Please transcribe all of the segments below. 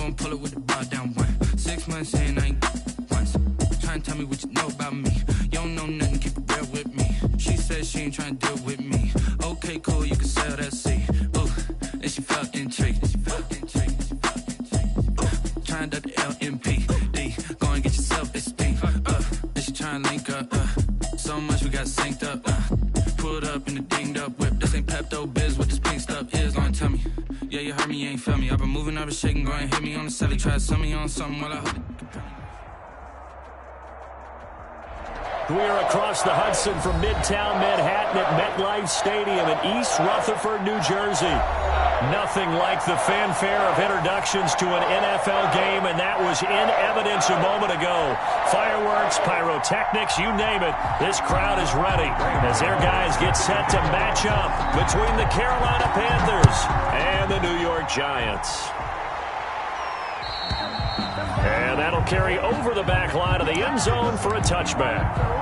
gon' pull it with the bar down one. 6 months in, I ain't once. Trying to tell me what you know about me. You don't know nothing, keep it real with me. She said she ain't trying to deal with me. Okay, cool, you can sell that seat. Ooh, and she felt intrigued. Trying to the LMPD. Go and get yourself esteem. And she trying to link up. So much we got synced up. Pulled up in the dinged up whip. This ain't Pepto Biz, what this pink stuff is. Gonna tell me. Yeah, you heard me, you ain't feel me. I've been moving, I've been shaking. Go and hit me on the celly. Try to sum me on something while I hold it. We are across the Hudson from Midtown Manhattan at MetLife Stadium in East Rutherford, New Jersey. Nothing like the fanfare of introductions to an NFL game, and that was in evidence a moment ago. Fireworks, pyrotechnics, you name it. This crowd is ready as their guys get set to match up between the Carolina Panthers and the New York Giants. And that'll carry over the back line of the end zone for a touchback.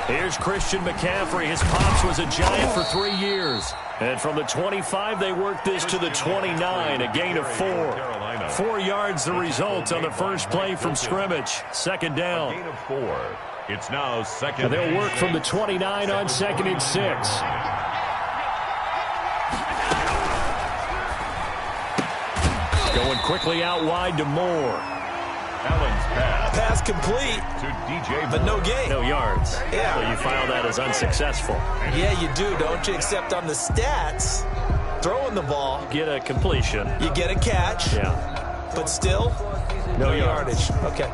Here's Christian McCaffrey. His pops was a Giant for 3 years. And from the 25, they worked this to the 29, a gain of 4. 4 yards the result on the first play from scrimmage. Second down. A gain of 4. It's now second. And they'll work from the 29 on 2nd and 6. Going quickly out wide to Moore. Allen's pass complete to DJ, but no gain. No yards. Yeah. So you file that as unsuccessful. Yeah, you do, don't you? Except on the stats, throwing the ball. Get a completion. You get a catch. Yeah. But still, no yardage. Okay.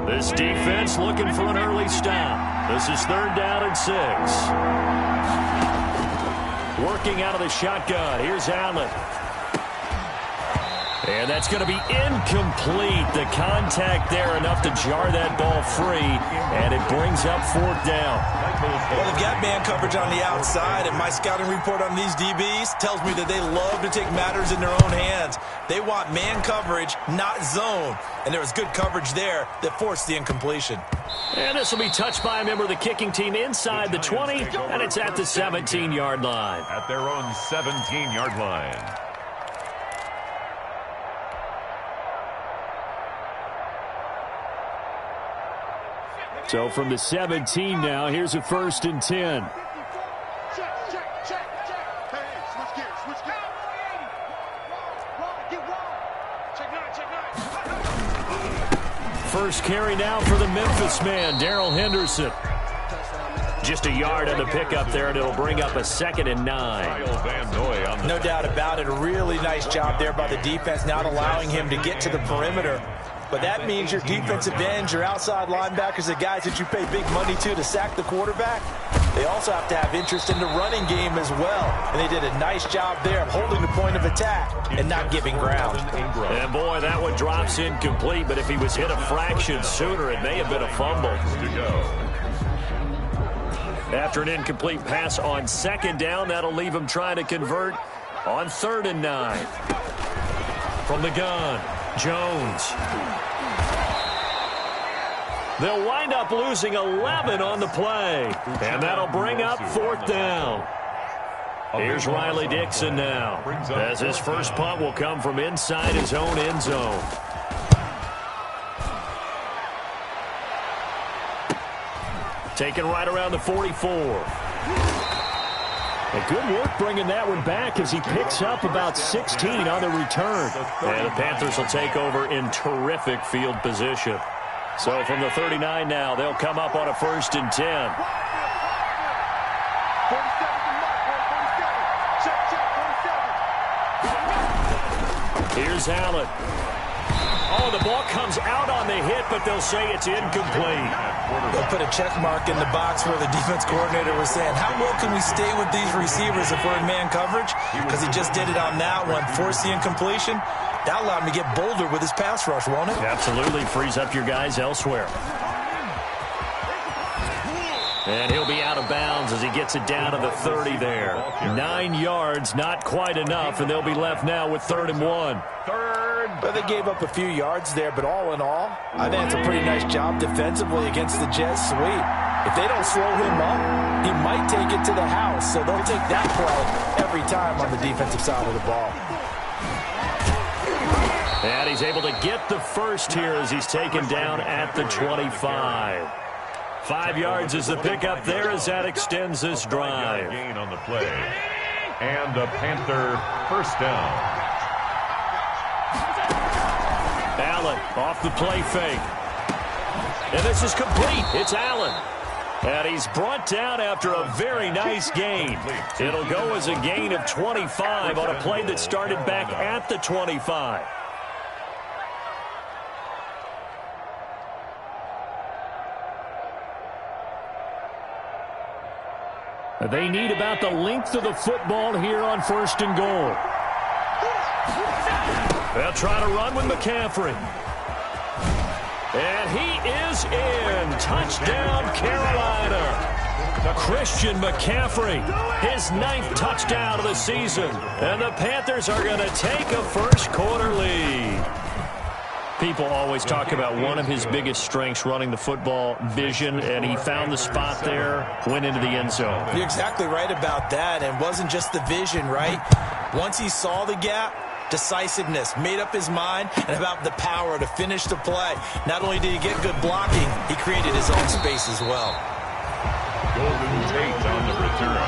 This defense looking for an early stop. This is 3rd down and 6. Working out of the shotgun. Here's Allen. And that's going to be incomplete. The contact there enough to jar that ball free, and it brings up 4th down. Well, they've got man coverage on the outside, and my scouting report on these DBs tells me that they love to take matters in their own hands. They want man coverage, not zone. And there was good coverage there that forced the incompletion. And this will be touched by a member of the kicking team inside the 20, and it's at the 17-yard line. At their own 17-yard line. So from the 17 now, here's a 1st and 10. First carry now for the Memphis man, Darrell Henderson. Just a yard on the pickup there, and it'll bring up a 2nd and 9. No doubt about it. A really nice job there by the defense, not allowing him to get to the perimeter. But that means your defensive ends, your outside linebackers, the guys that you pay big money to sack the quarterback, they also have to have interest in the running game as well. And they did a nice job there of holding the point of attack and not giving ground. And, boy, that one drops incomplete. But if he was hit a fraction sooner, it may have been a fumble. After an incomplete pass on 2nd down, that'll leave him trying to convert on 3rd and 9. From the gun, Jones. They'll wind up losing 11 on the play. And that'll bring up 4th down. Here's Riley Dixon now, as his first punt will come from inside his own end zone. Taken right around the 44. And good work bringing that one back as he picks up about 16 on the return. And the Panthers will take over in terrific field position. So from the 39 now, they'll come up on a 1st and 10. Here's Allen. Oh, the ball comes out on the hit, but they'll say it's incomplete. They'll put a check mark in the box where the defense coordinator was saying, how well can we stay with these receivers if we're in man coverage? Because he just did it on that one, forced the incompletion. That allowed him to get bolder with his pass rush, won't it? Absolutely. Frees up your guys elsewhere. And he'll be out of bounds as he gets it down to the 30 there. 9 yards, not quite enough, and they'll be left now with 3rd and 1. Well, they gave up a few yards there, but all in all, I think it's a pretty nice job defensively against the jet sweep. If they don't slow him up, he might take it to the house, so they'll take that play every time on the defensive side of the ball. And he's able to get the first here as he's taken down at the 25. 5 yards is the pickup there as that extends this drive. Gain on the play. And a Panther first down. Allen off the play fake. And this is complete. It's Allen. And he's brought down after a very nice gain. It'll go as a gain of 25 on a play that started back at the 25. They need about the length of the football here on 1st and goal. They'll try to run with McCaffrey. And he is in. Touchdown, Carolina. Christian McCaffrey, his 9th touchdown of the season. And the Panthers are going to take a first quarter lead. People always talk about one of his biggest strengths running the football, vision, and he found the spot there, went into the end zone. You're exactly right about that, and it wasn't just the vision, right? Once he saw the gap, decisiveness, made up his mind, and about the power to finish the play. Not only did he get good blocking, he created his own space as well. Golden Tate on the return.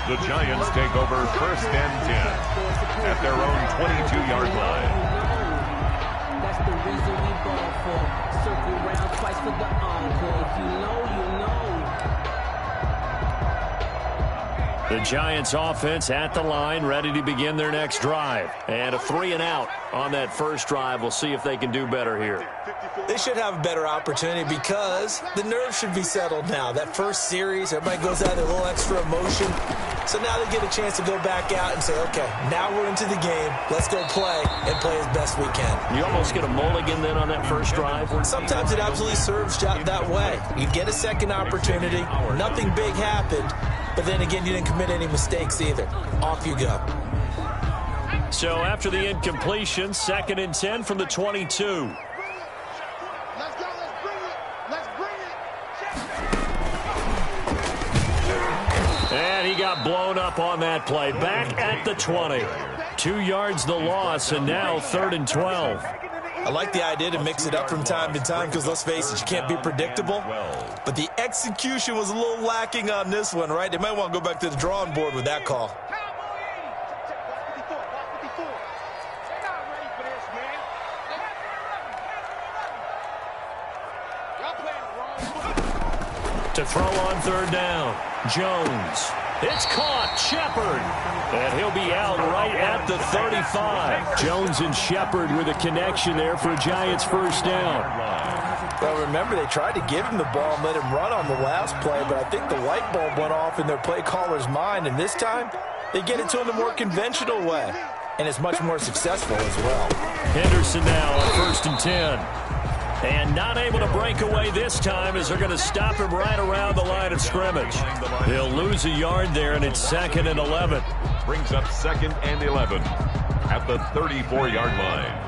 The Giants take over 1st and 10 at their own 22-yard line. The reason we ball for. Circle round twice for the encore. If you know, you know. The Giants offense at the line, ready to begin their next drive. And a 3 and out on that first drive. We'll see if they can do better here. They should have a better opportunity because the nerves should be settled now. That first series, everybody goes out a little extra emotion. So now they get a chance to go back out and say, okay, now we're into the game. Let's go play and play as best we can. You almost get a mulligan then on that first drive? Sometimes it absolutely serves that way. You get a second opportunity. Nothing big happened. But then again, you didn't commit any mistakes either. Off you go. So after the incompletion, 2nd and 10 from the 22. And he got blown up on that play. Back at the 20. 2 yards the loss, and now 3rd and 12. I like the idea to mix it up from time to time because, let's face it, you can't be predictable. But the execution was a little lacking on this one, right? They might want to go back to the drawing board with that call. To throw on 3rd down. Jones. It's caught. Shepard. And he'll be out right at the 35. Jones and Shepard with a connection there for Giants first down. Well, remember, they tried to give him the ball and let him run on the last play, but I think the light bulb went off in their play caller's mind, and this time they get it to him the more conventional way, and it's much more successful as well. Henderson now on 1st and 10. And not able to break away this time as they're going to stop him right around the line of scrimmage. He'll lose a yard there, and it's 2nd and 11. Brings up 2nd and 11 at the 34-yard line.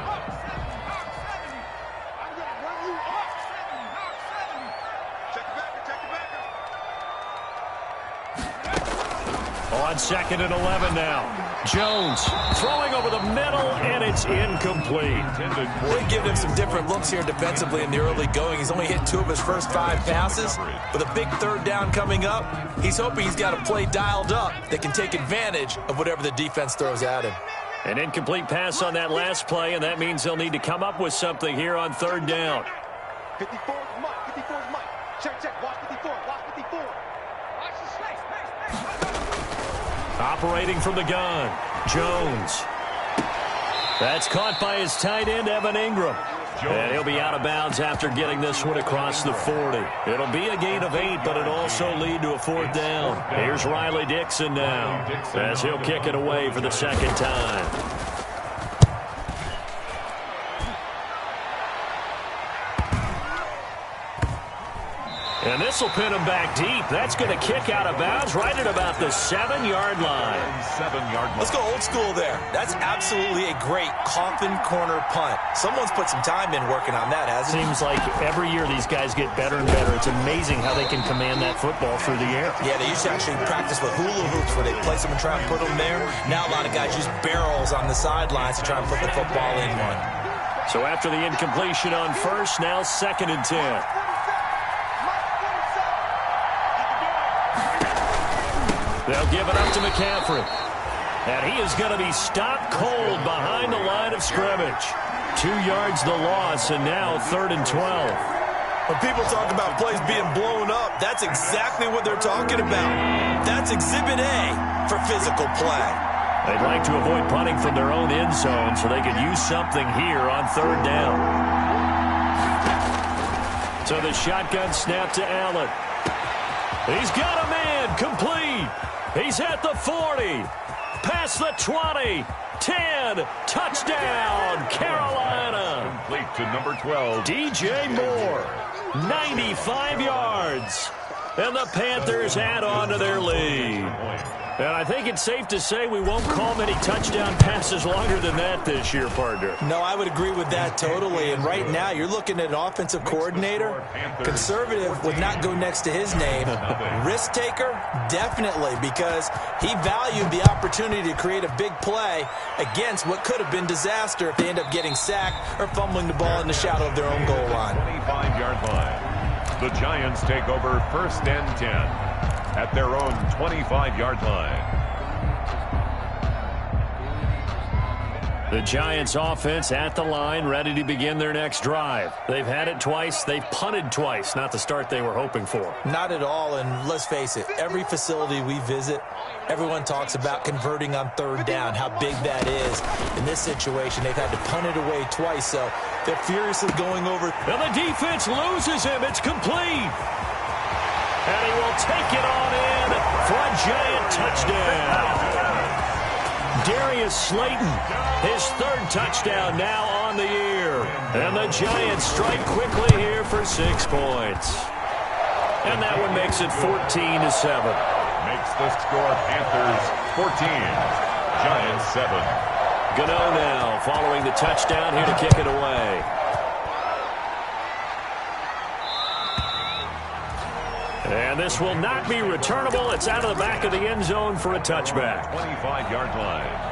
On 2nd and 11 now. Jones throwing over the middle, and it's incomplete. They've given him some different looks here defensively in the early going. He's only hit 2 of his first 5 passes. With a big 3rd down coming up, he's hoping he's got a play dialed up that can take advantage of whatever the defense throws at him. An incomplete pass on that last play, and that means they'll need to come up with something here on 3rd down. 54 is Mike. 54 is Mike. Check. Watch 54. Watch 54. Watch the space. Operating from the gun, Jones. That's caught by his tight end, Evan Ingram. And he'll be out of bounds after getting this one across the 40. It'll be a gain of 8, but it'll also lead to a 4th down. Here's Riley Dixon now as he'll kick it away for the 2nd time. And this will pin him back deep. That's going to kick out of bounds right at about the 7-yard line. 7-yard line. Let's go old school there. That's absolutely a great coffin corner punt. Someone's put some time in working on that, hasn't it? Seems like every year these guys get better and better. It's amazing how they can command that football through the air. Yeah, they used to actually practice with hula hoops where they place them and try and put them there. Now a lot of guys use barrels on the sidelines to try and put the football in one. So after the incompletion on first, now 2nd and 10. They'll give it up to McCaffrey. And he is going to be stopped cold behind the line of scrimmage. 2 yards the loss, and now 3rd and 12. When people talk about plays being blown up, that's exactly what they're talking about. That's Exhibit A for physical play. They'd like to avoid punting from their own end zone so they could use something here on 3rd down. So the shotgun snap to Allen. He's got a man, complete. He's at the 40, past the 20, 10, touchdown, Carolina. Complete to number 12. DJ Moore, 95 yards. And the Panthers add on to their lead. And I think it's safe to say we won't call many touchdown passes longer than that this year, partner. No, I would agree with that totally. And right now, you're looking at an offensive coordinator. Conservative would not go next to his name. Risk taker, definitely, because he valued the opportunity to create a big play against what could have been disaster if they end up getting sacked or fumbling the ball in the shadow of their own goal line. 25-yard line. The Giants take over 1st and 10 at their own 25-yard line. The Giants offense at the line, ready to begin their next drive. They've had it twice. They've punted twice. Not the start they were hoping for. Not at all, and let's face it, every facility we visit, everyone talks about converting on 3rd down, how big that is. In this situation, they've had to punt it away twice, so they're furiously going over. And the defense loses him. It's complete. And he will take it on in for a Giant touchdown. Darius Slayton, his 3rd touchdown now on the year. And the Giants strike quickly here for 6 points. And that one makes it 14-7. Makes the score Panthers 14, Giants 7. Gano now following the touchdown here to kick it away. And this will not be returnable. It's out of the back of the end zone for a touchback. 25-yard line.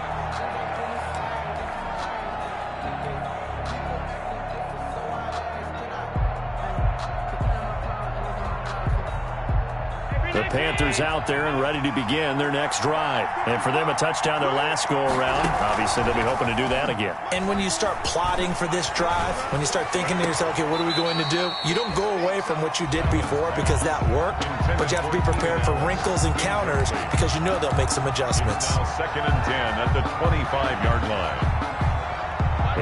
The Panthers out there and ready to begin their next drive. And for them, a touchdown their last go-around. Obviously, they'll be hoping to do that again. And when you start plotting for this drive, when you start thinking to yourself, okay, what are we going to do? You don't go away from what you did before because that worked, but you have to be prepared for wrinkles and counters because you know they'll make some adjustments. Now 2nd and 10 at the 25-yard line.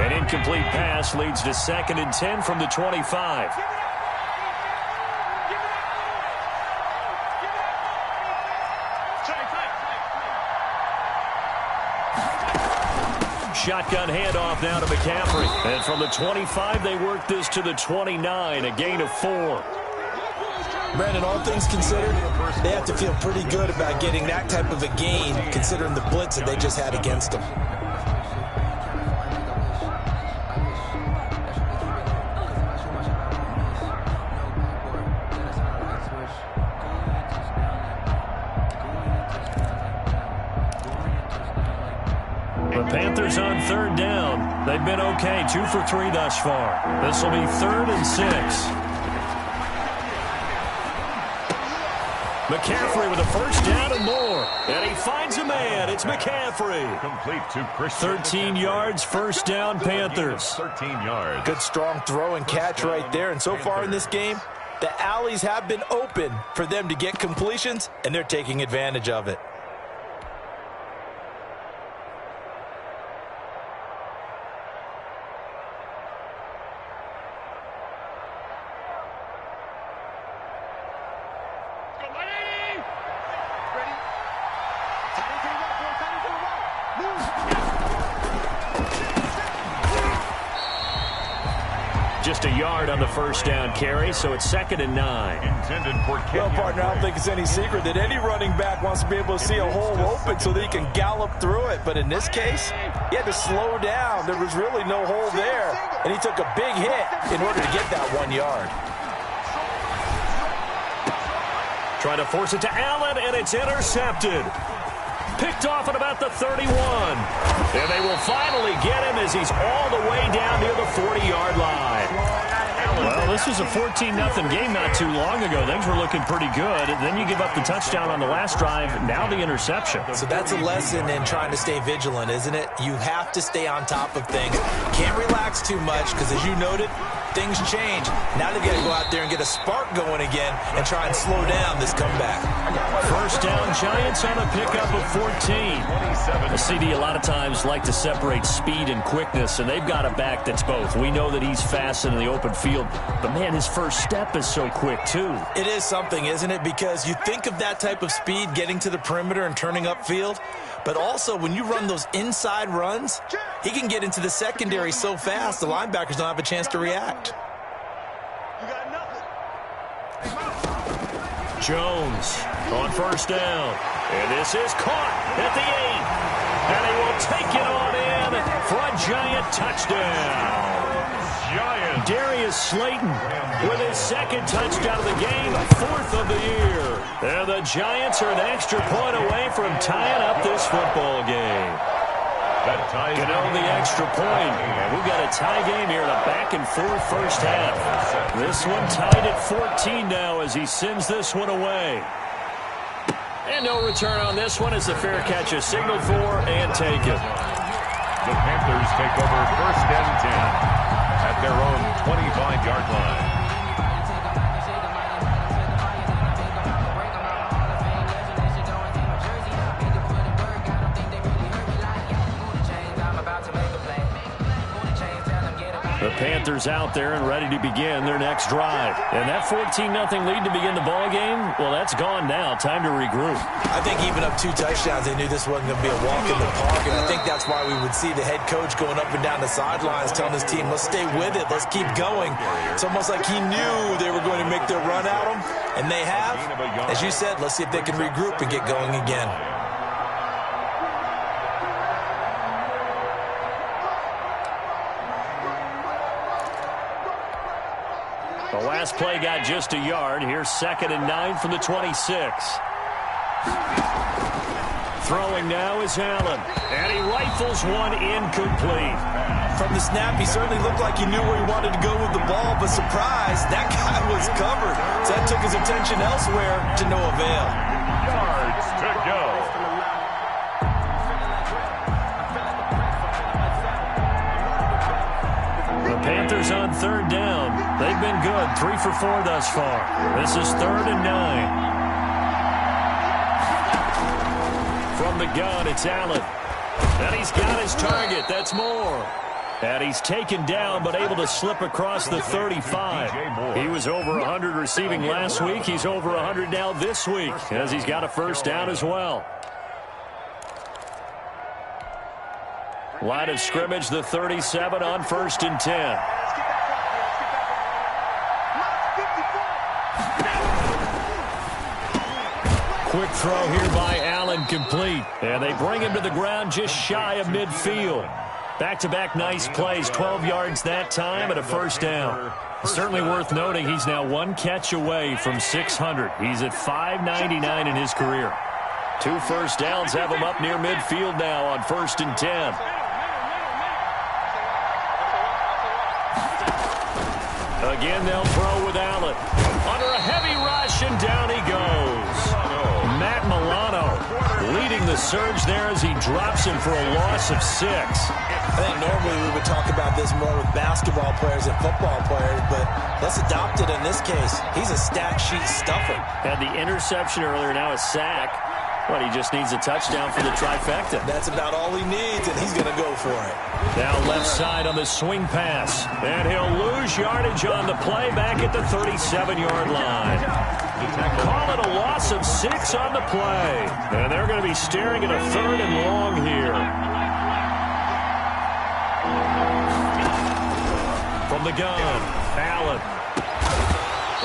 An incomplete pass leads to 2nd and 10 from the 25. Shotgun handoff now to McCaffrey. And from the 25, they work this to the 29, a gain of 4. Brandon, all things considered, they have to feel pretty good about getting that type of a gain considering the blitz that they just had against them. The Panthers on 3rd down. They've been okay, 2 for 3 thus far. This will be 3rd and 6. McCaffrey with a 1st down and more. And he finds a man. It's McCaffrey. Complete to Christian. 13 yards, 1st down, Panthers. 13 yards. Good strong throw and catch right there. And so far in this game, the alleys have been open for them to get completions, and they're taking advantage of it. just a yard on the first down carry, so it's 2nd and 9. Intended for Well, partner, I don't think it's any secret that any running back wants to be able to see a hole open so that he can gallop through it. But in this case, he had to slow down. There was really no hole there, and he took a big hit in order to get that 1 yard. Try to force it to Allen, and it's intercepted. Picked off at about the 31. And they will finally get him as he's all the way down near the 40-yard line. Well, this was a 14-0 game not too long ago. Things were looking pretty good. Then you give up the touchdown on the last drive. Now the interception. So that's a lesson in trying to stay vigilant, isn't it? You have to stay on top of things. Can't relax too much because, as you noted, things change. Now they've got to go out there and get a spark going again and try and slow down this comeback. First down, Giants on a pickup of 14. The CD a lot of times like to separate speed and quickness, and they've got a back that's both. We know that he's fast in the open field, but, man, his first step is so quick, too. It is something, isn't it? Because you think of that type of speed getting to the perimeter and turning upfield, but also when you run those inside runs, he can get into the secondary so fast the linebackers don't have a chance to react. Jones on first down. And this is caught at the 8. And he will take it on in for a Giant touchdown. Darius Slayton with his 2nd touchdown of the game, 4th of the year. And the Giants are an extra point away from tying up this football game. Get on the extra point. And we've got a tie game here in a back-and-forth first half. This one tied at 14 now as he sends this one away. And no return on this one as the fair catch is signaled for and taken. The Panthers take over 1st and 10 at their own 25-yard line. The Panthers out there and ready to begin their next drive. And that 14-0 lead to begin the ball game, well, that's gone now. Time to regroup. I think even up 2 touchdowns, they knew this wasn't going to be a walk in the park, and I think that's why we would see the head coach going up and down the sidelines telling his team, let's stay with it, let's keep going. It's almost like he knew they were going to make their run at him, and they have. As you said, let's see if they can regroup and get going again. The last play got just a yard. Here's 2nd and 9 from the 26. Throwing now is Allen. And he rifles one incomplete. From the snap, he certainly looked like he knew where he wanted to go with the ball, but surprise, that guy was covered. So that took his attention elsewhere to no avail. Yards to go. Panthers on 3rd down. They've been good. 3 for 4 thus far. This is 3rd and 9. From the gun, it's Allen. And he's got his target. That's Moore. And he's taken down but able to slip across the 35. He was over 100 receiving last week. He's over 100 now this week as he's got a first down as well. Line of scrimmage, the 37 on 1st and 10. Quick throw here by Allen, complete. And they bring him to the ground just shy of midfield. Back-to-back nice plays, 12 yards that time and a first down. Certainly worth noting he's now 1 catch away from 600. He's at 599 in his career. 2 first downs have him up near midfield now on 1st and 10. Again, they'll throw with Allen. Under a heavy rush, and down he goes. Matt Milano leading the surge there as he drops him for a loss of 6. I think normally we would talk about this more with basketball players and football players, but let's adopt it in this case. He's a stat sheet stuffer. Had the interception earlier, now a sack. But he just needs a touchdown for the trifecta. That's about all he needs, and he's going to go for it. Now left side on the swing pass. And he'll lose yardage on the play back at the 37-yard line. Call it a loss of 6 on the play. And they're going to be staring at a 3rd and long here. From the gun, Allen.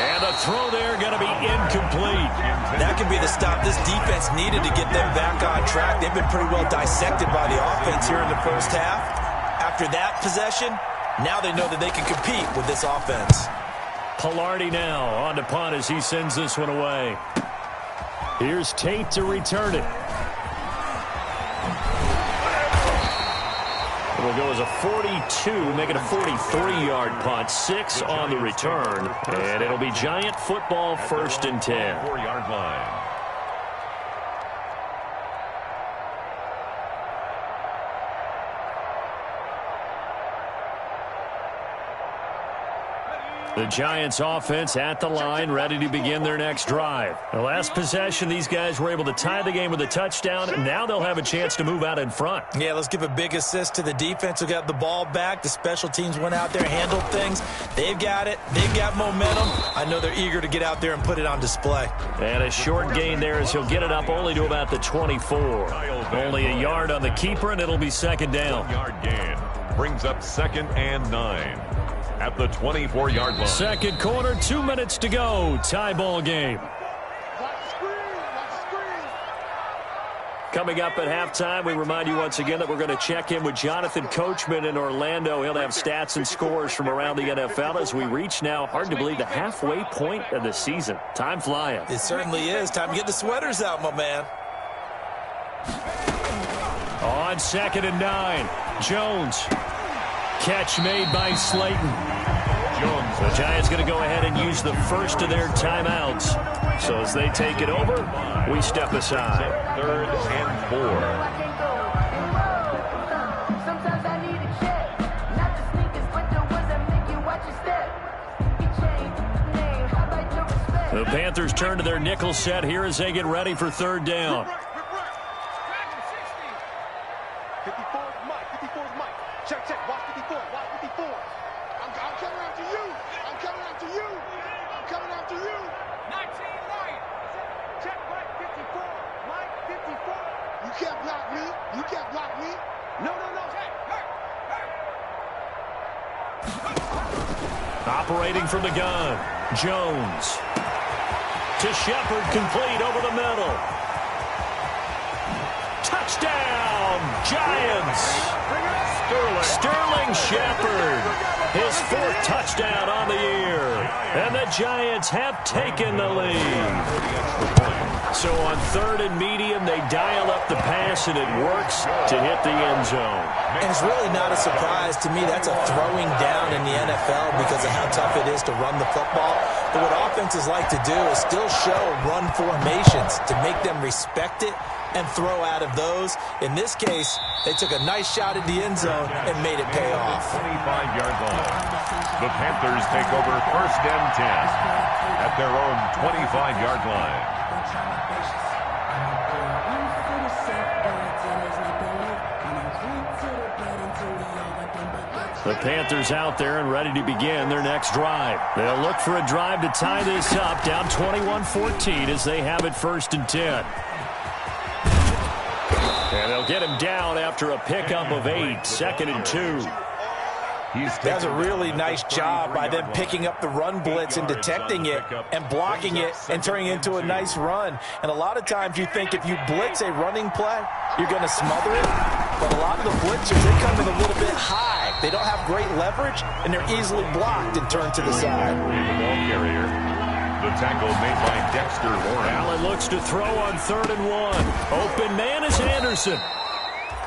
And the throw there going to be incomplete. That could be the stop this defense needed to get them back on track. They've been pretty well dissected by the offense here in the first half. After that possession, now they know that they can compete with this offense. Pilardi now on to punt as he sends this one away. Here's Tate to return it. It'll go as a 42, make it a 43-yard punt, 6 on the return, and it'll be Giant football, 1st and 10. 4-yard line. The Giants offense at the line, ready to begin their next drive. The last possession, these guys were able to tie the game with a touchdown, and now they'll have a chance to move out in front. Yeah, let's give a big assist to the defense who got the ball back. The special teams went out there, handled things. They've got it. They've got momentum. I know they're eager to get out there and put it on display. And a short gain there as he'll get it up only to about the 24. Only a yard on the keeper, and it'll be 2nd down. 1-yard gain brings up 2nd and 9. At the 24-yard line. Second quarter, 2 minutes to go. Tie ball game. Coming up at halftime, we remind you once again that we're going to check in with Jonathan Coachman in Orlando. He'll have stats and scores from around the NFL as we reach now, hard to believe, the halfway point of the season. Time flying. It certainly is. Time to get the sweaters out, my man. On 2nd and 9, Jones. Catch made by Slayton. Jones. The Giants going to go ahead and use the first of their timeouts. So as they take it over, we step aside. 3rd and 4. The Panthers turn to their nickel set here as they get ready for 3rd down. 54's Mike. 54's Mike. Check, check. Watch 54. Watch 54. I'm coming after you. I'm coming after you. I'm coming after you. 19 Mike. Check Mike 54. Mike 54. You can't block me. You can't block me. No, no, no. Check. Operating from the gun. Jones. To Shepard, complete over the middle. Touchdown, Giants. Sterling Shepard, his 4th touchdown on the year. And the Giants have taken the lead. So on 3rd and medium, they dial up the pass, and it works to hit the end zone. And it's really not a surprise to me. That's a throwing down in the NFL because of how tough it is to run the football. But what offenses like to do is still show run formations to make them respect it and throw out of those. In this case, they took a nice shot at the end zone and made it pay off. 25-yard line. The Panthers take over 1st and 10 at their own 25-yard line. The Panthers out there and ready to begin their next drive. They'll look for a drive to tie this up, down 21-14 as they have it 1st and 10. And they'll get him down after a pickup of 8, 2nd and 2. That's a really nice job by them picking up the run blitz and detecting it and blocking it and turning it into a nice run. And a lot of times you think if you blitz a running play, you're going to smother it. But a lot of the blitzers, they come in a little bit high. They don't have great leverage, and they're easily blocked and turned to the side. Ball carrier. The tackle made by Dexter Lawrence. Allen looks to throw on 3rd and 1. Open man is Anderson.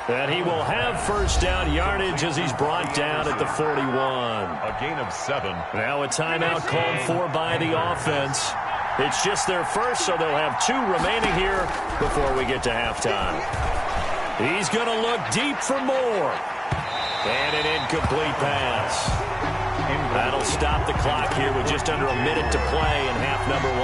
And he will have 1st down yardage as he's brought down at the 41. A gain of 7. Now a timeout called for by the offense. It's just their first, so they'll have 2 remaining here before we get to halftime. He's going to look deep for more. And an incomplete pass. That'll stop the clock here with just under a minute to play in half number 1.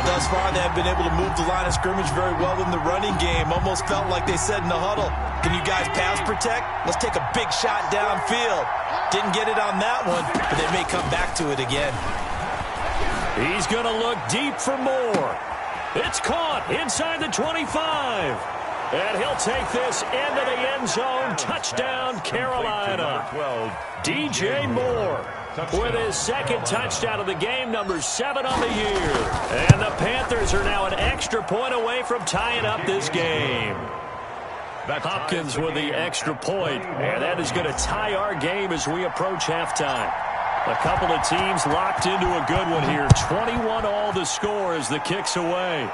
Thus far, they have been able to move the line of scrimmage very well in the running game. Almost felt like they said in the huddle, can you guys pass protect? Let's take a big shot downfield. Didn't get it on that one, but they may come back to it again. He's going to look deep for more. It's caught inside the 25. And he'll take this into the end zone. Touchdown, Carolina. 12. DJ Moore with his second touchdown of the game, number 7 on the year. And the Panthers are now an extra point away from tying up this game. Hopkins with the extra point, and that is going to tie our game as we approach halftime. A couple of teams locked into a good one here. 21-all the score as the kick's away.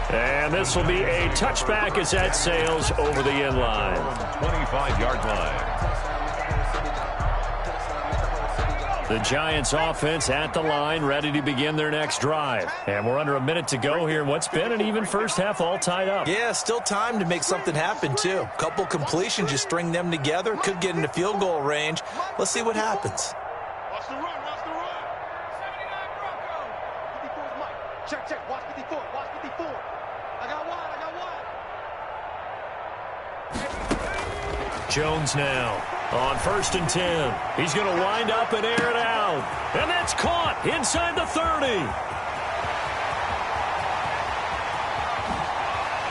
And this will be a touchback as that sails over the end line. 25-yard line. The Giants offense at the line, ready to begin their next drive. And we're under a minute to go here in what's been an even first half, all tied up. Yeah, still time to make something happen, too. Couple completions, just string them together. Could get into field goal range. Let's see what happens. Watch the run, watch the run. 79 Broncos. 54's Mike. Check, check. Watch 54, watch 54. I got one, I got one. Jones now on 1st and 10. He's going to wind up and air it out. And that's caught inside the 30.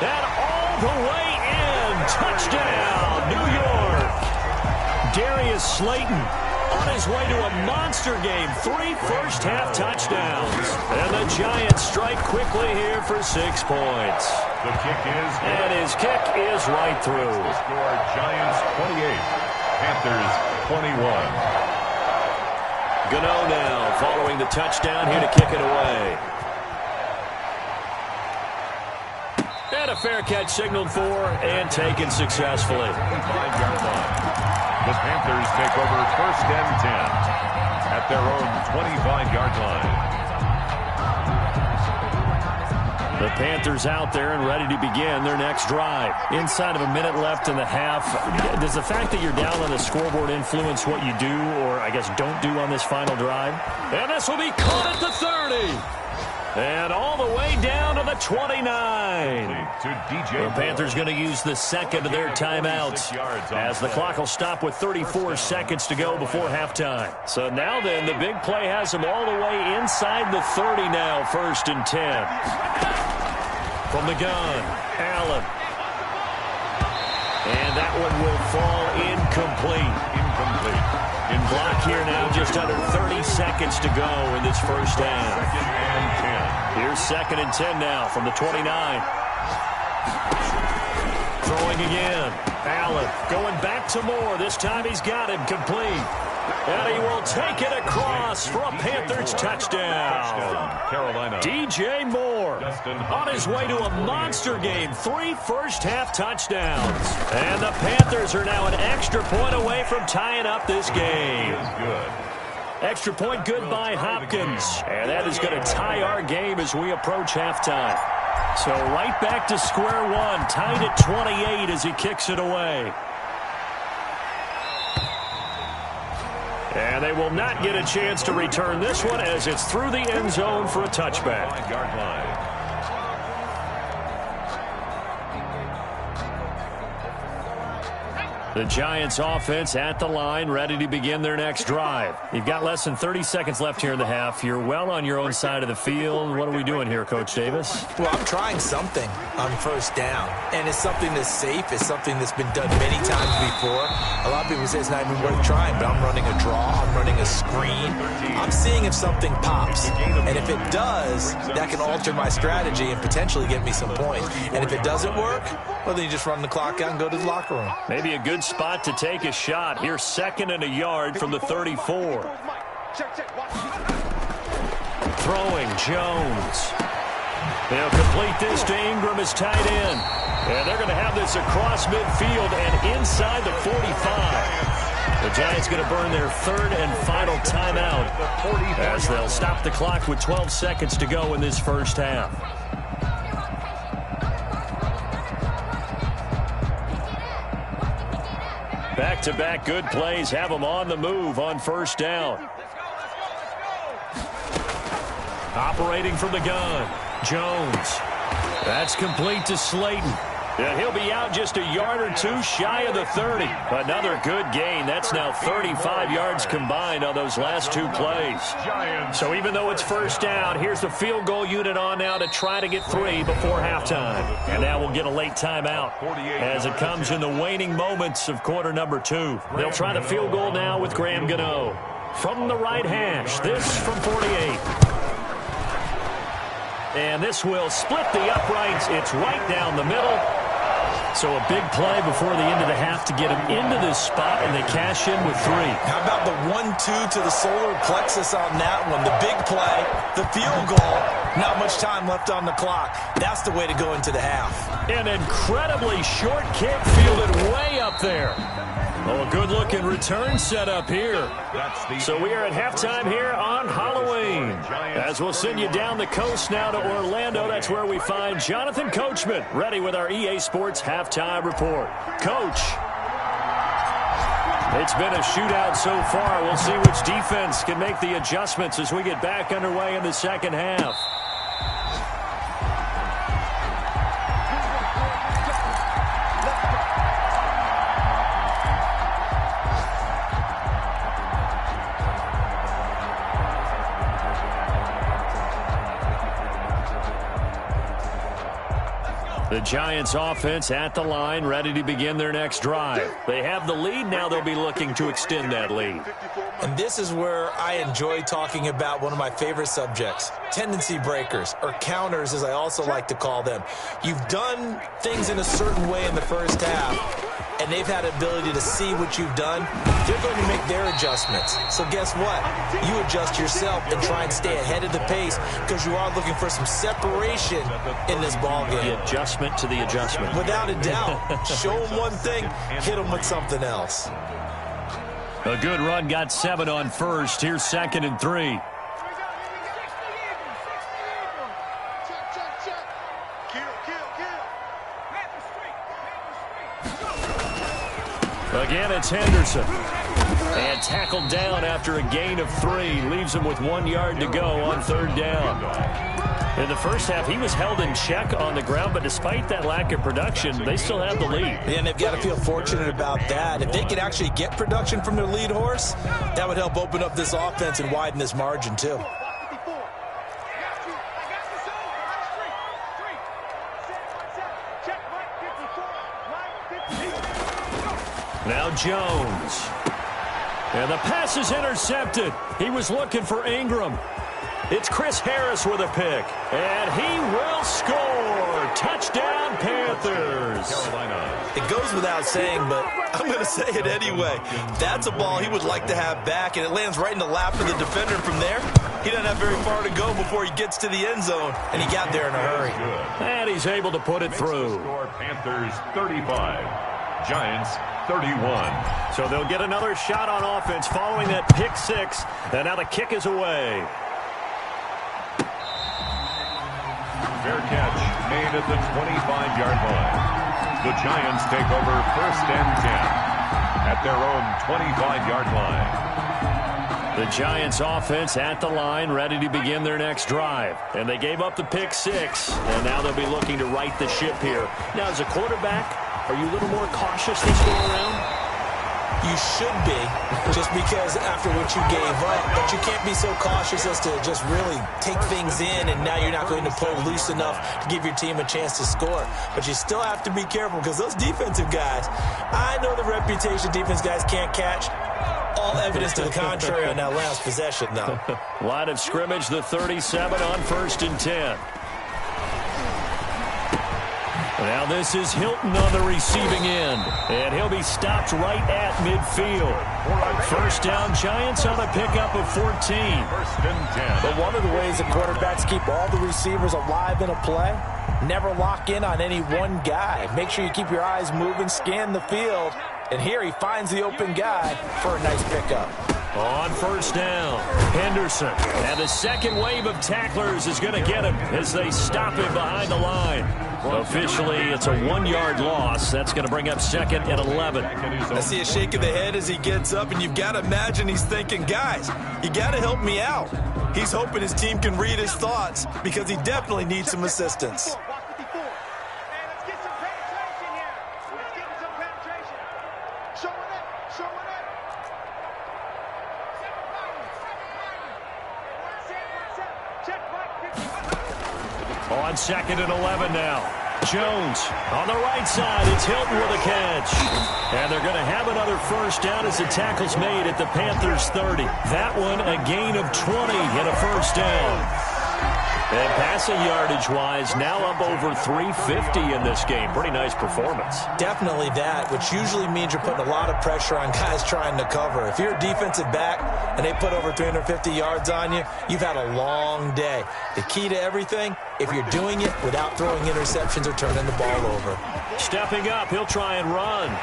And all the way in. Touchdown, New York. Darius Slayton on his way to a monster game. 3 first-half touchdowns. And the Giants strike quickly here for 6 points. The kick is good. And his kick is right through. The score, Giants 28, Panthers 21. Gano now following the touchdown here to kick it away. And a fair catch signaled for and taken successfully. 5-yard line. The Panthers take over 1st and 10 at their own 25-yard line. The Panthers out there and ready to begin their next drive. Inside of a minute left in the half, does the fact that you're down on the scoreboard influence what you do or, I guess, don't do on this final drive? And this will be caught at the 30. And all the way down to the 29. The Panthers going to use the second of their timeouts as the clock will stop with 34 seconds to go before halftime. So now then, the big play has them all the way inside the 30 now, 1st and 10. From the gun, Allen. And that one will fall incomplete. In block here now, just under 30 seconds to go in this first half. 2nd and 10. Here's 2nd and 10 now from the 29. Throwing again. Allen going back to Moore. This time he's got him complete. And he will take it across for a Panthers touchdown. Carolina. DJ Moore on his way to a monster game. 3 first-half touchdowns. And the Panthers are now an extra point away from tying up this game. Good. Extra point good by Hopkins. And that is going to tie our game as we approach halftime. So right back to square one. Tied at 28 as he kicks it away. And they will not get a chance to return this one as it's through the end zone for a touchback. 5-yard line. The Giants offense at the line, ready to begin their next drive. You've got less than 30 seconds left here in the half. You're well on your own side of the field. What are we doing here, Coach Davis? Well, I'm trying something on 1st down, and it's something that's safe. It's something that's been done many times before. A lot of people say it's not even worth trying, but I'm running a draw. I'm running a screen. I'm seeing if something pops, and if it does, that can alter my strategy and potentially get me some points. And if it doesn't work, well, then you just run the clock out and go to the locker room. Maybe a good spot to take a shot. Here's 2nd and a yard from the 34. Throwing Jones. They'll complete this to Ingram as tight end. And they're going to have this across midfield and inside the 45. The Giants going to burn their 3rd and final timeout as they'll stop the clock with 12 seconds to go in this first half. Back-to-back good plays have them on the move on 1st down. Operating from the gun, Jones. That's complete to Slayton. And he'll be out just a yard or two shy of the 30. Another good gain. That's now 35 yards combined on those last two plays. So even though it's first down, here's the field goal unit on now to try to get 3 before halftime. And now we'll get a late timeout as it comes in the waning moments of quarter number 2. They'll try the field goal now with Graham Gano. From the right hash, this from 48. And this will split the uprights. It's right down the middle. So a big play before the end of the half to get him into this spot, and they cash in with 3. How about the 1-2 to the solar plexus on that one? The big play, the field goal, not much time left on the clock. That's the way to go into the half. An incredibly short kick fielded way up there. Oh, a good-looking return set up here. So we are at halftime here on Halloween. As we'll send you down the coast now to Orlando, that's where we find Jonathan Coachman, ready with our EA Sports Halftime Report. Coach, it's been a shootout so far. We'll see which defense can make the adjustments as we get back underway in the second half. The Giants offense at the line, ready to begin their next drive. They have the lead. Now they'll be looking to extend that lead. And this is where I enjoy talking about one of my favorite subjects, tendency breakers, or counters as I also like to call them. You've done things in a certain way in the first half, and they've had the ability to see what you've done. They're going to make their adjustments. So guess what? You adjust yourself and try and stay ahead of the pace because you are looking for some separation in this ball game. The adjustment to the adjustment. Without a doubt. Show them one thing, hit them with something else. A good run got 7 on first. Here's 2nd and 3. Again, it's Henderson. And tackled down after a gain of 3. Leaves him with 1 yard to go on 3rd down. In the first half, he was held in check on the ground, but despite that lack of production, they still have the lead. And they've got to feel fortunate about that. If they could actually get production from their lead horse, that would help open up this offense and widen this margin, too. Now Jones. And the pass is intercepted. He was looking for Ingram. It's Chris Harris with a pick. And he will score. Touchdown, Panthers. It goes without saying, but I'm going to say it anyway. That's a ball he would like to have back, and it lands right in the lap of the defender. From there, he doesn't have very far to go before he gets to the end zone, and he got there in a hurry. And he's able to put it through. Panthers 35, Giants 31. So they'll get another shot on offense following that pick 6, and now the kick is away. Fair catch made at the 25-yard line. The Giants take over 1st and 10 at their own 25-yard line. The Giants offense at the line, ready to begin their next drive. And they gave up the pick 6, and now they'll be looking to right the ship here. Now, as a quarterback, are you a little more cautious this go around? You should be, just because after what you gave up, but you can't be so cautious as to just really take things in, and now you're not going to play loose enough to give your team a chance to score. But you still have to be careful because those defensive guys, I know the reputation defense guys can't catch. All evidence to the contrary on that last possession, though. Line of scrimmage, the 37 on 1st and 10. Now this is Hilton on the receiving end, and he'll be stopped right at midfield. 1st down, Giants on a pickup of 14. 1st and 10. But one of the ways that quarterbacks keep all the receivers alive in a play, never lock in on any one guy. Make sure you keep your eyes moving, scan the field, and here he finds the open guy for a nice pickup. On 1st down, Henderson. And the second wave of tacklers is going to get him as they stop him behind the line. Officially, it's a 1-yard loss. That's going to bring up 2nd and 11. I see a shake of the head as he gets up, and you've got to imagine he's thinking, guys, you got to help me out. He's hoping his team can read his thoughts because he definitely needs some assistance. On 2nd and 11 now. Jones on the right side. It's Hilton with a catch. And they're going to have another first down as the tackle's made at the Panthers' 30. That one a gain of 20 and a first down. And passing yardage-wise, now up over 350 in this game. Pretty nice performance. Definitely that, which usually means you're putting a lot of pressure on guys trying to cover. If you're a defensive back and they put over 350 yards on you, you've had a long day. The key to everything, if you're doing it without throwing interceptions or turning the ball over. Stepping up, he'll try and run.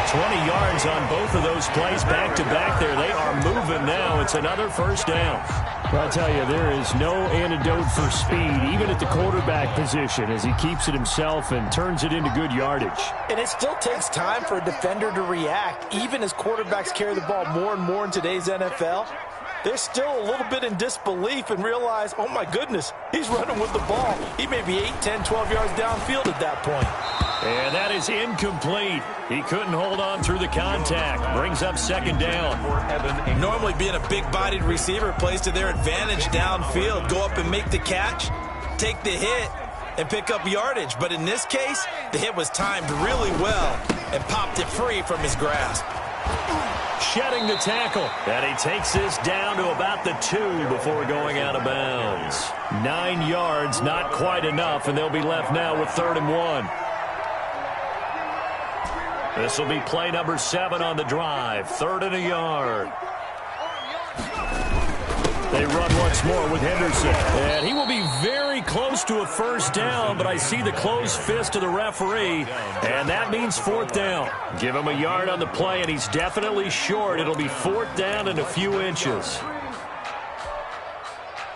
20 yards on both of those plays back-to-back there. They are moving now. It's another first down. Well, I'll tell you, there is no antidote for speed, even at the quarterback position, as he keeps it himself and turns it into good yardage. And it still takes time for a defender to react. Even as quarterbacks carry the ball more and more in today's NFL, they're still a little bit in disbelief and realize, oh, my goodness, he's running with the ball. He may be 8, 10, 12 yards downfield at that point. And that is incomplete. He couldn't hold on through the contact. Brings up second down. Normally being a big-bodied receiver plays to their advantage downfield. Go up and make the catch, take the hit, and pick up yardage. But in this case, the hit was timed really well and popped it free from his grasp. Shedding the tackle. And he takes this down to about the 2 before going out of bounds. 9 yards, not quite enough, and they'll be left now with 3rd and 1. This will be play number 7 on the drive. 3rd and a yard. They run once more with Henderson. And he will be very close to a first down, but I see the closed fist of the referee, and that means 4th down. Give him a yard on the play, and he's definitely short. It'll be 4th down and a few inches.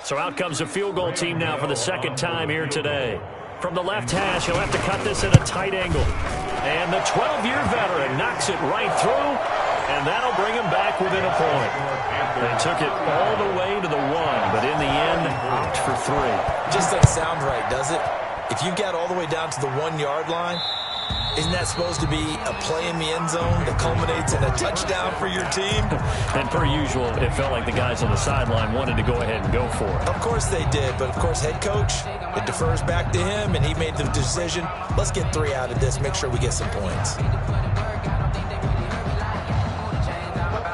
So out comes the field goal team now for the 2nd time here today. From the left hash, he'll have to cut this at a tight angle. And the 12-year veteran knocks it right through, and that'll bring him back within a point. They took it all the way to the 1, but in the end, opt for 3. Just doesn't sound right, does it? If you got all the way down to the 1-yard line, isn't that supposed to be a play in the end zone that culminates in a touchdown for your team? And per usual, it felt like the guys on the sideline wanted to go ahead and go for it. Of course they did, but of course head coach, it defers back to him, and he made the decision, let's get 3 out of this, make sure we get some points.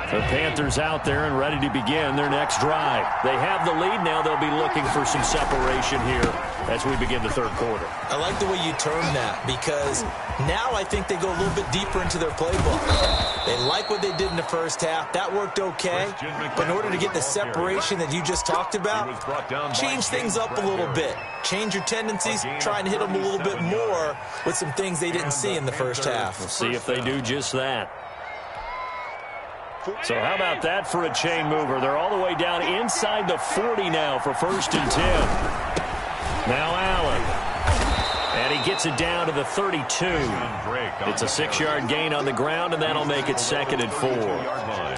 The Panthers out there and ready to begin their next drive. They have the lead now. They'll be looking for some separation here as we begin the 3rd quarter. I like the way you termed that, because now I think they go a little bit deeper into their playbook. They like what they did in the first half. That worked okay. But in order to get the separation that you just talked about, change things up a little bit. Change your tendencies, try and hit them a little bit more with some things they didn't see in the first half. We'll see if they do just that. So how about that for a chain mover? They're all the way down inside the 40 now for 1st and 10. Now Allen. And he gets it down to the 32. It's a 6-yard gain on the ground, and that'll make it 2nd and 4.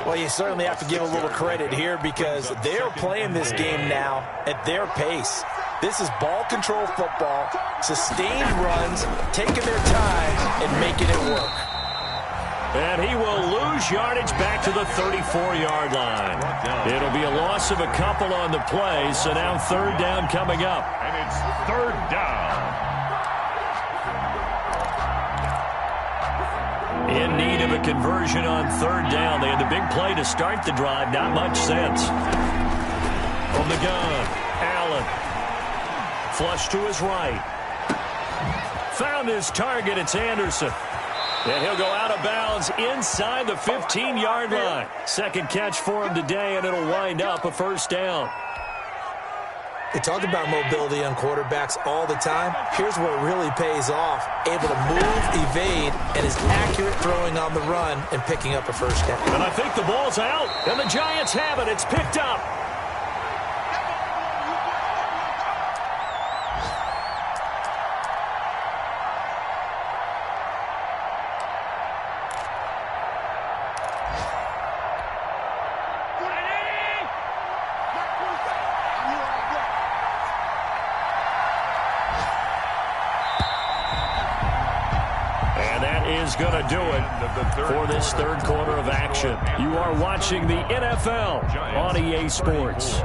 Well, you certainly have to give a little credit here because they're playing this game now at their pace. This is ball control football, sustained runs, taking their time and making it work. And he will lose yardage back to the 34-yard line. It'll be a loss of a couple on the play, so now 3rd down coming up. And it's 3rd down. In need of a conversion on 3rd down. They had the big play to start the drive. Not much sense. From the gun, Allen. Flush to his right. Found his target. It's Anderson. And he'll go out of bounds inside the 15-yard line. 2nd catch for him today, and it'll wind up a 1st down. They talk about mobility on quarterbacks all the time. Here's where it really pays off. Able to move, evade, and is accurate throwing on the run and picking up a 1st down. And I think the ball's out, and the Giants have it. It's picked up. Going to do it for this 3rd quarter of action. You are watching the NFL on EA Sports.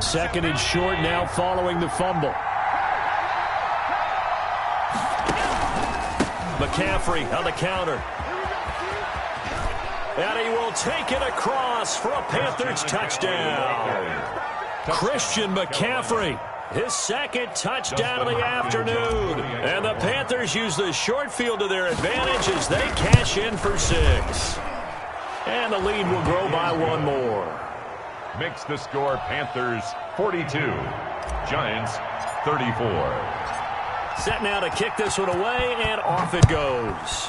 Second and short now following the fumble. McCaffrey on the counter. And he will take it across for a Panthers touchdown. Christian McCaffrey, his second touchdown of the afternoon. And the Panthers use the short field to their advantage as they cash in for 6. And the lead will grow by 1 more. Makes the score Panthers 42, Giants 34. Set now to kick this one away, and off it goes.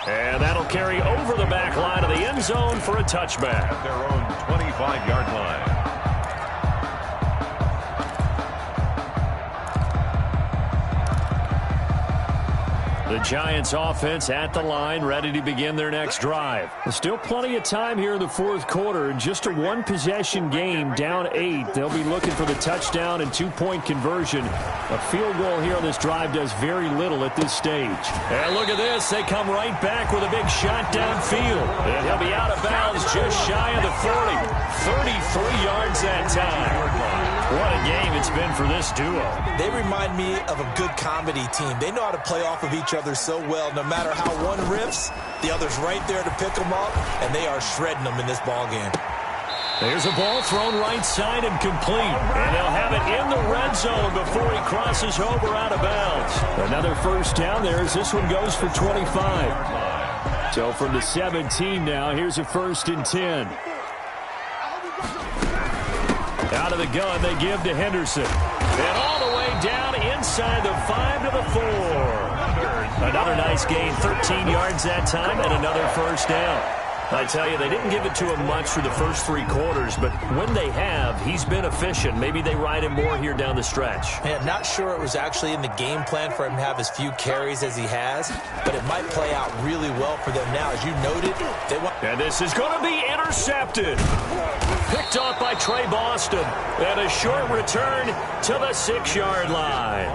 And that'll carry over the back line of the end zone for a touchback. At their own 25-yard line. The Giants offense at the line, ready to begin their next drive. There's still plenty of time here in the fourth quarter. Just a one-possession game, down 8. They'll be looking for the touchdown and 2-point conversion. A field goal here on this drive does very little at this stage. And look at this. They come right back with a big shot downfield. And he'll be out of bounds just shy of the 40. 33 yards that time. What a game it's been for this duo. They remind me of a good comedy team. They know how to play off of each other so well. No matter how one riffs, the other's right there to pick them up, and they are shredding them in this ball game. There's a ball thrown right side and complete. And they'll have it in the red zone before he crosses over out of bounds. Another first down there as this one goes for 25. So from the 17 now, here's a 1st and 10. Out of the gun, they give to Henderson. And all the way down inside the 5 to the 4. Another nice gain, 13 yards that time, and another first down. I tell you, they didn't give it to him much for the first 3 quarters, but when they have, he's been efficient. Maybe they ride him more here down the stretch. Yeah, not sure it was actually in the game plan for him to have as few carries as he has, but it might play out really well for them now. As you noted, they want... And this is going to be intercepted. Picked off by Trey Boston. And a short return to the 6-yard line.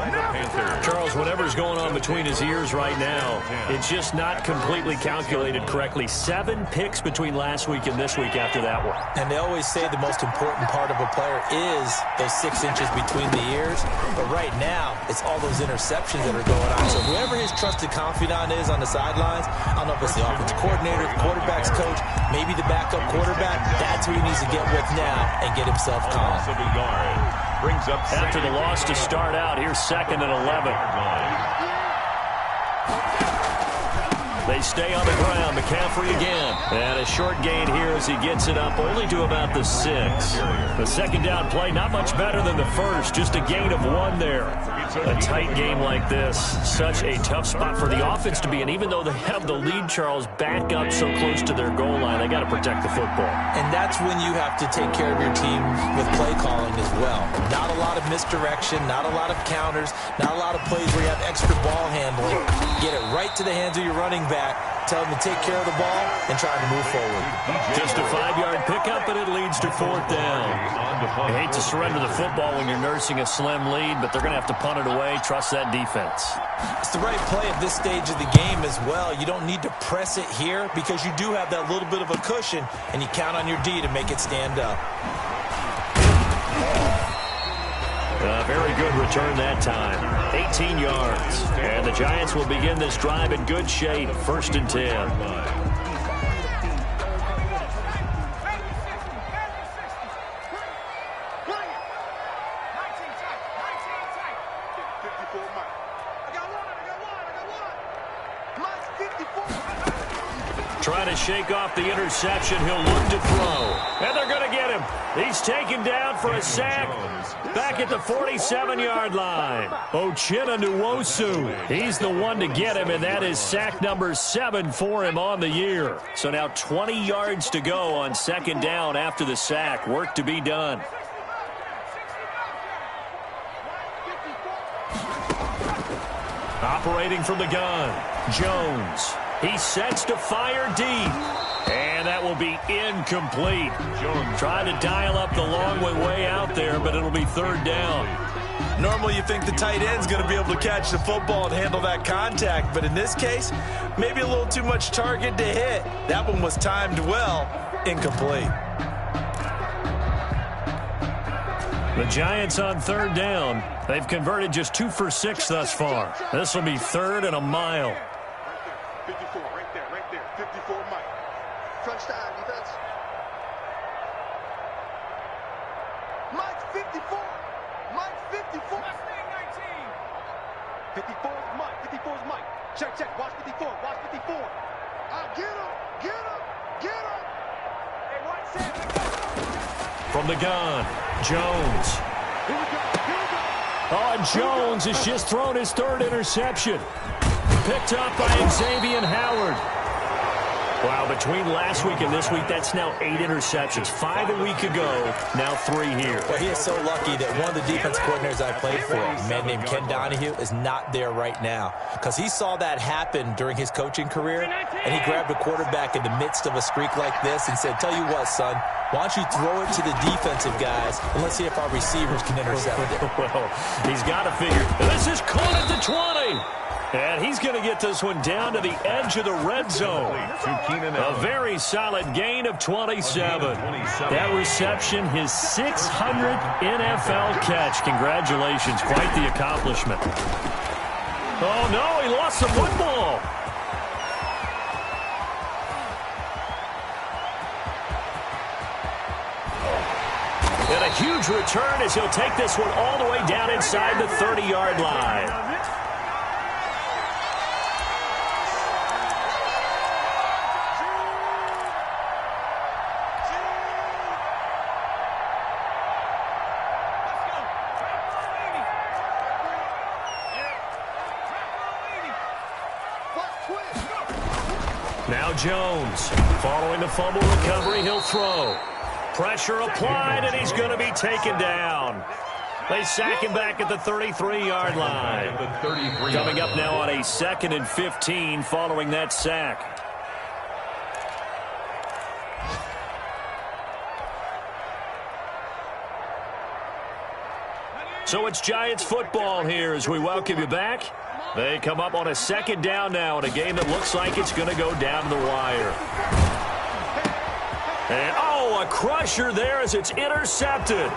Charles, whatever's going on between his ears right now, it's just not completely calculated correctly. 7 picks between last week and this week after that one. And they always say the most important part of a player is those 6 inches between the ears. But right now, it's all those interceptions that are going on. So whoever his trusted confidant is on the sidelines, I don't know if it's the offensive coordinator, the quarterback's coach, maybe the backup quarterback, that's who he needs to get with now and get himself calm. After the loss to start out, here's 2nd and 11. They stay on the ground. McCaffrey again. And a short gain here as he gets it up only to about the 6. The second down play, not much better than the first. Just a gain of 1 there. A tight game like this, such a tough spot for the offense to be in. Even though they have the lead, Charles, back up so close to their goal line, they got to protect the football. And that's when you have to take care of your team with play calling as well. Not a lot of misdirection, not a lot of counters, not a lot of plays where you have extra ball handling. Get it right to the hands of your running back. Tell them to take care of the ball and try to move forward. Just a 5-yard pickup, and it leads to 4th down. I hate to surrender the football when you're nursing a slim lead, but they're going to have to punt it away. Trust that defense. It's the right play at this stage of the game as well. You don't need to press it here because you do have that little bit of a cushion, and you count on your D to make it stand up. A very good return that time. 18 yards. And the Giants will begin this drive in good shape. 1st and 10. Trying to shake off the interception. He'll look to throw. And they're going to get him. He's taken down for a sack back at the 47-yard line. Uchenna Nwosu. He's the one to get him, and that is sack number 7 for him on the year. So now 20 yards to go on 2nd down after the sack. Work to be done. Operating from the gun, Jones. He sets to fire deep. And that will be incomplete. Jones trying to dial up the long way out there, but it'll be 3rd down. Normally you think the tight end's going to be able to catch the football and handle that contact, but in this case, maybe a little too much target to hit. That one was timed well. Incomplete. The Giants on third down. They've converted just 2 for 6 thus far. This will be 3rd and a mile. 54, right there, 54, Mike. Crunch time, defense. Mike 54. Mike 54. 54 is Mike. 54 is Mike. Check. Watch 54. Watch 54. Get him. Get him. Get him. Hey, right side. From the gun, Jones. Here we go. Oh, and Jones has just thrown his 3rd interception. Picked up by Xavier Howard. Wow, between last week and this week, that's now 8 interceptions. 5 a week ago, now 3 here. Well, he is so lucky that one of the defense coordinators I played for, a man named Ken Donahue, is not there right now. Because he saw that happen during his coaching career, and he grabbed a quarterback in the midst of a streak like this and said, tell you what, son, why don't you throw it to the defensive guys, and let's see if our receivers can intercept it. Well, he's got to figure. This is caught at the 20. And he's going to get this one down to the edge of the red zone. A very solid gain of 27. That reception, his 600th NFL catch. Congratulations. Quite the accomplishment. Oh, no, he lost the football. And a huge return as he'll take this one all the way down inside the 30-yard line. Now Jones, following the fumble recovery, he'll throw. Pressure applied, and he's going to be taken down. They sack him back at the 33-yard line. Coming up now on a 2nd and 15 following that sack. So it's Giants football here as we welcome you back. They come up on a 2nd down now in a game that looks like it's going to go down the wire. And, oh, a crusher there as it's intercepted.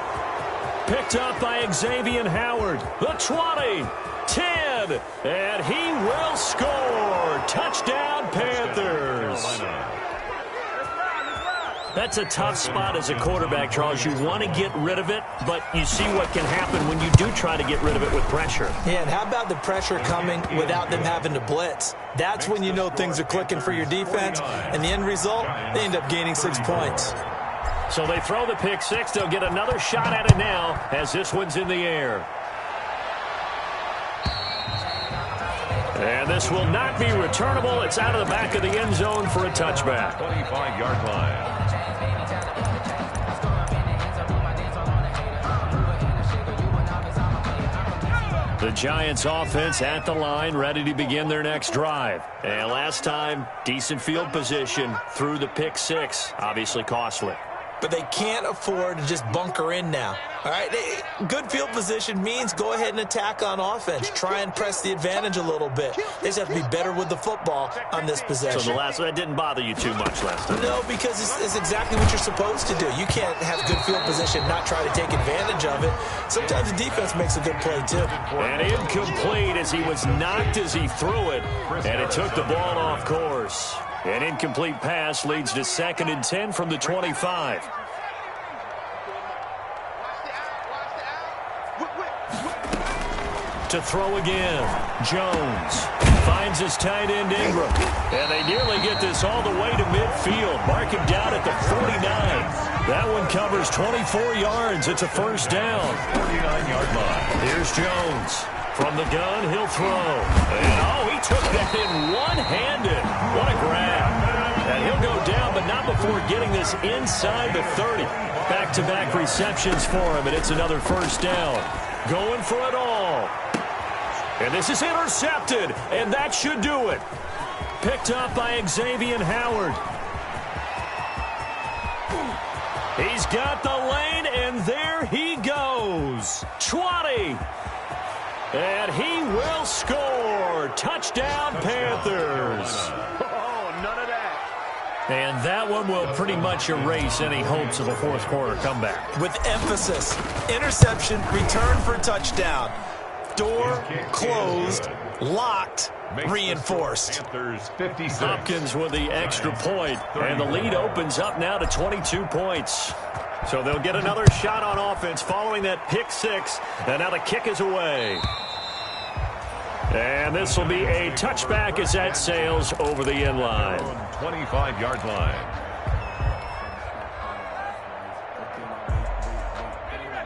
Picked up by Xavier Howard. The 20, 10, and he will score. Touchdown, Panthers. That's a tough spot as a quarterback, Charles. You want to get rid of it, but you see what can happen when you do try to get rid of it with pressure. Yeah, and how about the pressure coming without them having to blitz? That's when you know things are clicking for your defense, and the end result, they end up gaining 6 points. So they throw the pick six. They'll get another shot at it now as this one's in the air. And this will not be returnable. It's out of the back of the end zone for a touchback. 25-yard line. The Giants offense at the line, ready to begin their next drive. And last time, decent field position through the pick six. Obviously costly. But they can't afford to just bunker in now. All right, good field position means go ahead and attack on offense. Try and press the advantage a little bit. They just have to be better with the football on this possession. So that didn't bother you too much last time? No, because it's exactly what you're supposed to do. You can't have good field position, not try to take advantage of it. Sometimes the defense makes a good play, too. And incomplete as he was knocked as he threw it, and it took the ball off course. An incomplete pass leads to 2nd and 10 from the 25. To throw again, Jones finds his tight end Ingram. And they nearly get this all the way to midfield. Mark him down at the 49. That one covers 24 yards. It's a first down. 49-yard line. Here's Jones. From the gun, he'll throw. And, oh, he took that in one-handed. What a grab. And he'll go down, but not before getting this inside the 30. Back-to-back receptions for him, and it's another first down. Going for it all. And this is intercepted, and that should do it. Picked up by Xavier Howard. He's got the lane, and there he goes. 20. And he will score. Touchdown, Panthers. Oh, none of that. And that one will pretty much erase any hopes of a fourth quarter comeback. With emphasis, interception, return for touchdown. Door closed, locked, reinforced. Hopkins with the extra point, and the lead opens up now to 22 points. So they'll get another shot on offense following that pick six, and now the kick is away. And this will be a touchback as that sails over the end line. 25-yard line.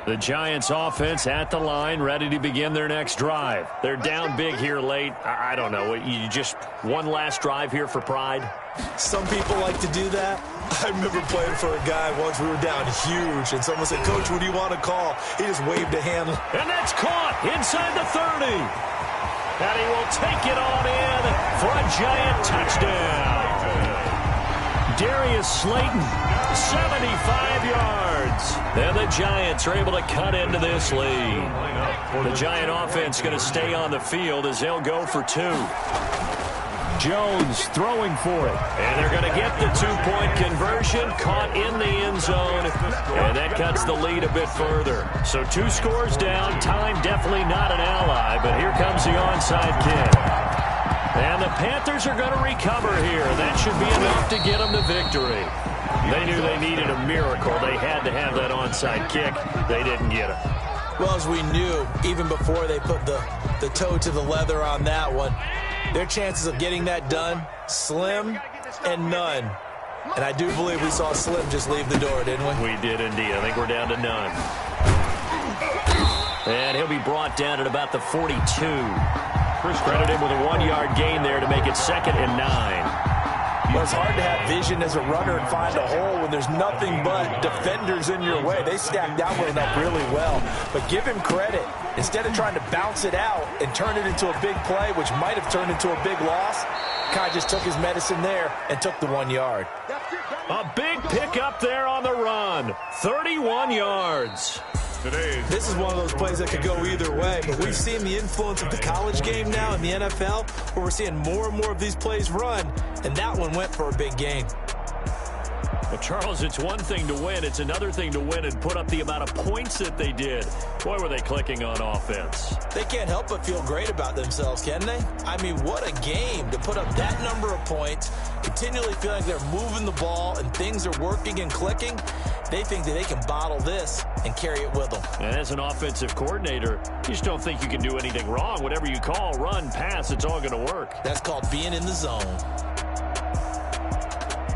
The Giants offense at the line, ready to begin their next drive. They're down big here late. I don't know. You just one last drive here for pride? Some people like to do that. I remember playing for a guy once. We were down huge, and someone said, "Coach, what do you want to call?" He just waved a hand. And that's caught inside the 30. And he will take it on in for a Giant touchdown. Darius Slayton, 75 yards. And the Giants are able to cut into this lead. The Giant offense going to stay on the field as they'll go for two. Jones throwing for it. And they're going to get the two-point conversion, caught in the end zone, and that cuts the lead a bit further. So 2 scores down, time definitely not an ally, but here comes the onside kick. And the Panthers are going to recover here. That should be enough to get them the victory. They knew they needed a miracle. They had to have that onside kick. They didn't get it. Well, as we knew, even before they put the toe to the leather on that one, their chances of getting that done, slim and none. And I do believe we saw Slim just leave the door, didn't we? We did indeed. I think we're down to none. And he'll be brought down at about the 42. Credit him with a 1-yard gain there to make it 2nd and 9. Well, it's hard to have vision as a runner and find a hole when there's nothing but defenders in your way. They stacked that one up really well. But give him credit. Instead of trying to bounce it out and turn it into a big play, which might have turned into a big loss, Kai just took his medicine there and took the 1 yard. A big pickup there on the run. 31 yards. This is one of those plays that could go either way, but we've seen the influence of the college game now in the NFL, where we're seeing more and more of these plays run, and that one went for a big gain. Well, Charles, it's one thing to win. It's another thing to win and put up the amount of points that they did. Boy, were they clicking on offense. They can't help but feel great about themselves, can they? I mean, what a game to put up that number of points, continually feeling like they're moving the ball and things are working and clicking. They think that they can bottle this and carry it with them. And as an offensive coordinator, you just don't think you can do anything wrong. Whatever you call, run, pass, it's all going to work. That's called being in the zone.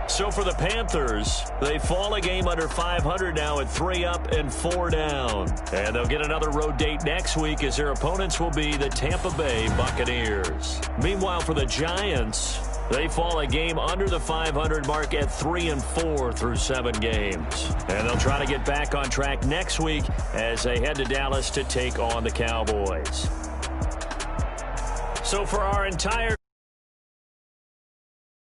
So for the Panthers, they fall a game under 500 now at 3 up and 4 down. And they'll get another road date next week as their opponents will be the Tampa Bay Buccaneers. Meanwhile, for the Giants, they fall a game under the 500 mark at 3 and 4 through 7 games. And they'll try to get back on track next week as they head to Dallas to take on the Cowboys. So for our entire